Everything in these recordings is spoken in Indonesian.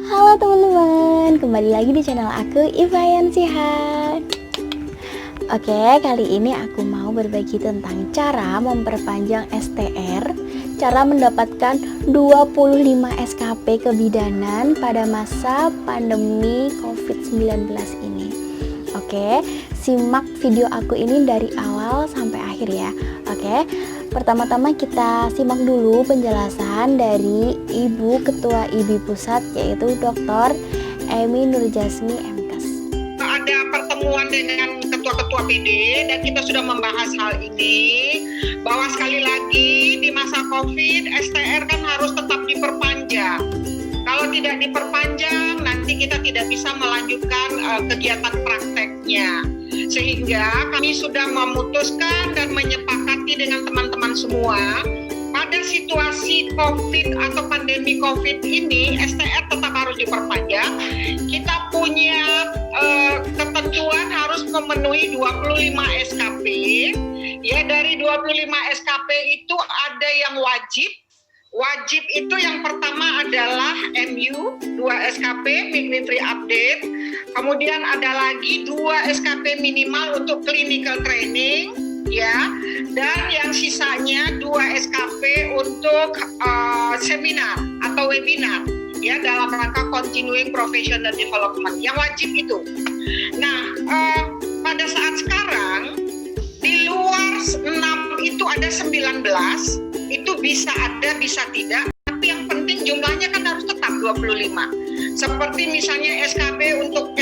Halo teman-teman, kembali lagi di channel aku Ivayan Sihat. Oke, kali ini aku mau berbagi tentang cara memperpanjang STR, cara mendapatkan 25 SKP kebidanan pada masa pandemi COVID-19 ini. Oke, simak video aku ini dari awal sampai akhir ya. Oke, pertama-tama kita simak dulu penjelasan dari Ibu Ketua IBI Pusat, yaitu Dr. Emy Nurjasmi MKes. Ada pertemuan dengan ketua-ketua PD dan kita sudah membahas hal ini, bahwa sekali lagi di masa COVID STR kan harus tetap diperpanjang. Kalau tidak diperpanjang, nanti kita tidak bisa melanjutkan kegiatan prakteknya. Sehingga kami sudah memutuskan dan menyepakati dengan teman-teman semua, pada situasi COVID atau pandemi COVID ini, STR tetap harus diperpanjang. Kita punya ketentuan harus memenuhi 25 SKP. Ya, dari 25 SKP itu ada yang wajib. Wajib itu yang pertama adalah MU, 2 SKP, Migratory Update. Kemudian ada lagi 2 SKP minimal untuk clinical training, ya. Dan yang sisanya 2 SKP untuk seminar atau webinar, ya, dalam rangka continuing professional development. Yang wajib itu. Nah, pada saat sekarang di luar 6 itu ada 19. Itu bisa ada, bisa tidak, tapi yang penting jumlahnya kan harus tetap 25. Seperti misalnya SKP untuk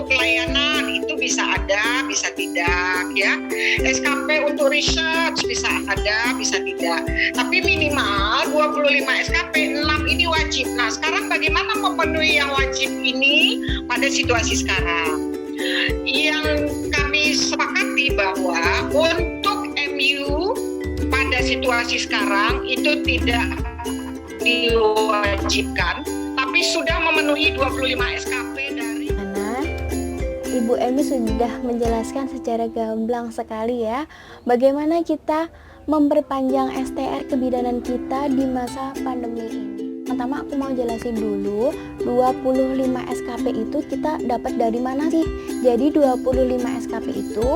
pelayanan itu bisa ada, bisa tidak, ya. SKP untuk research bisa ada, bisa tidak. Tapi minimal 25 SKP, 6 ini wajib. Nah, sekarang bagaimana memenuhi yang wajib ini pada situasi sekarang? Yang kami sepakati bahwa untuk MU pada situasi sekarang itu tidak diwajibkan, tapi sudah memenuhi 25 SKP dari Ibu Emy sudah menjelaskan secara gamblang sekali ya, bagaimana kita memperpanjang STR kebidanan kita di masa pandemi ini. Pertama aku mau jelasin dulu, 25 SKP itu kita dapat dari mana sih? Jadi 25 SKP itu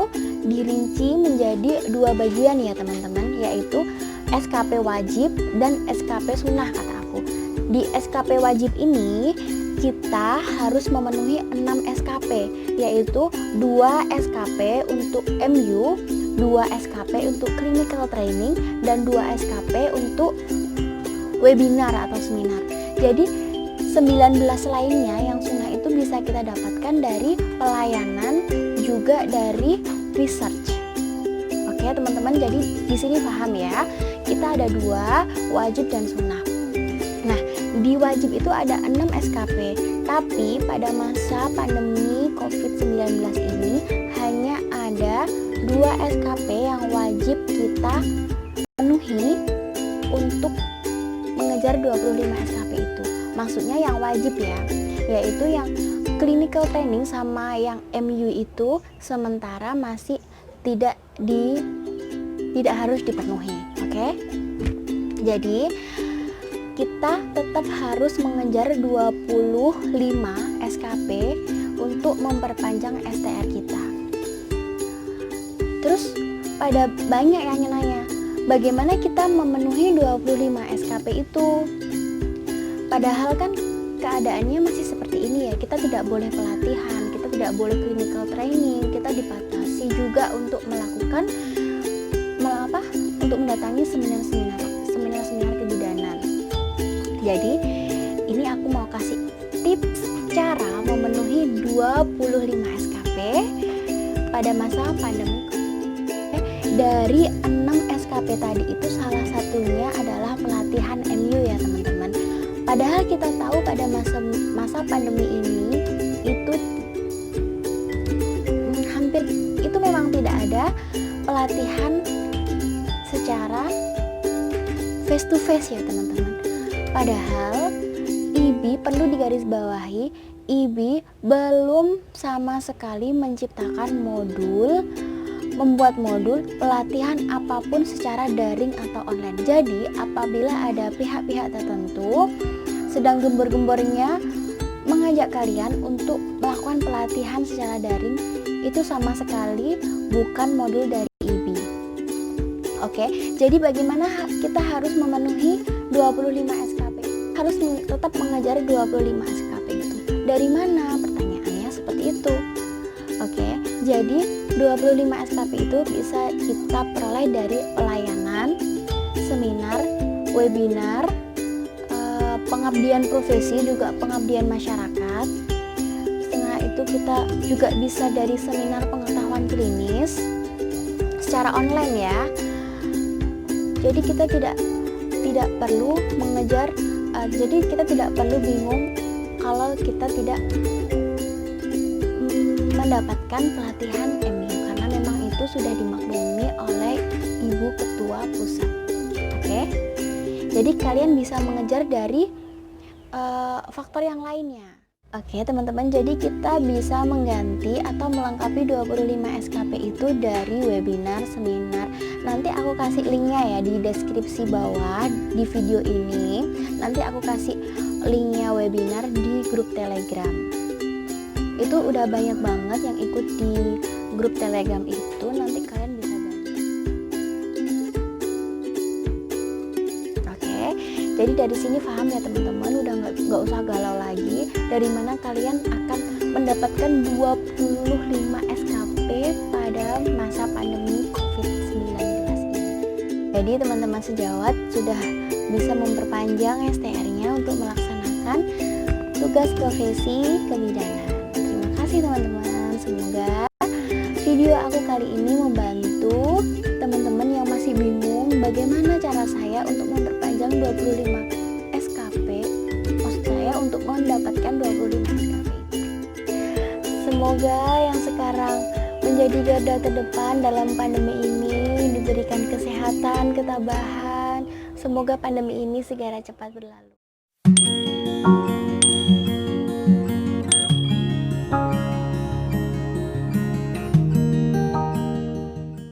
dirinci menjadi 2 bagian ya teman-teman, yaitu SKP wajib dan SKP sunnah kata aku. Di SKP wajib ini kita harus memenuhi 6 SKP, yaitu 2 SKP untuk MU, 2 SKP untuk clinical training, dan 2 SKP untuk webinar atau seminar. Jadi 19 lainnya yang sunnah itu bisa kita dapatkan dari pelayanan, juga dari research. Oke teman-teman, jadi di sini paham ya, kita ada 2, wajib dan sunnah. Nah, di wajib itu ada 6 SKP, tapi pada masa pandemi COVID-19 ini hanya ada 2 SKP yang wajib kita penuhi untuk mengejar 25 SKP itu. Maksudnya yang wajib ya, yaitu yang clinical training sama yang MU itu sementara masih tidak harus dipenuhi. Oke? Jadi kita tetap harus mengejar 25 SKP untuk memperpanjang STR kita. Terus pada banyak yang nanya, bagaimana kita memenuhi 25 SKP itu? Padahal kan keadaannya masih seperti ini ya, kita tidak boleh pelatihan, kita tidak boleh clinical training, kita dibatasi juga untuk melakukan untuk mendatangi seminar kebidanan. Jadi ini aku mau kasih tips cara memenuhi 25 SKP pada masa pandemi. Dari 6 SKP tadi itu salah satunya adalah pelatihan MU ya teman-teman. Padahal kita tahu pada masa pandemi ini itu hampir itu memang tidak ada pelatihan secara face to face ya teman-teman. Padahal IBI perlu digarisbawahi, IBI belum sama sekali menciptakan membuat modul pelatihan apapun secara daring atau online. Jadi apabila ada pihak-pihak tertentu sedang gembor-gembornya mengajak kalian untuk melakukan pelatihan secara daring, itu sama sekali bukan modul dari IB. Oke, jadi bagaimana kita harus memenuhi 25 SKP? Harus tetap mengejar 25 SKP itu. Dari mana? Pertanyaannya seperti itu. Oke, jadi 25 SKP itu bisa kita peroleh dari pelayanan, seminar, webinar, pengabdian profesi, juga pengabdian masyarakat. Setelah itu kita juga bisa dari seminar pengetahuan klinis secara online ya. Jadi kita tidak perlu mengejar, jadi kita tidak perlu bingung kalau kita tidak mendapatkan pelatihan MU, karena memang itu sudah dimaklumi oleh Ibu Ketua Pusat. Oke, jadi kalian bisa mengejar dari faktor yang lainnya. Oke teman-teman, jadi kita bisa mengganti atau melengkapi 25 SKP itu dari webinar, seminar. Nanti aku kasih linknya ya di deskripsi bawah di video ini. Nanti aku kasih linknya webinar di grup Telegram. Itu udah banyak banget yang ikut di grup Telegram itu, nanti kalian bisa ganti. Oke, jadi dari sini paham ya teman-teman, udah nggak usah galau lagi dari mana kalian akan mendapatkan 25 SKP pada masa pandemi COVID-19 ini. Jadi teman-teman sejawat sudah bisa memperpanjang STR-nya untuk melaksanakan tugas profesi kebidanan. Terima kasih teman-teman, semoga video aku kali ini membantu teman-teman yang masih bingung bagaimana cara saya untuk memperpanjang 25 SKP, maksud saya untuk mendapatkan 25 SKP. Semoga yang sekarang menjadi garda terdepan dalam pandemi ini diberikan kesehatan, ketabahan. Semoga pandemi ini segera cepat berlalu.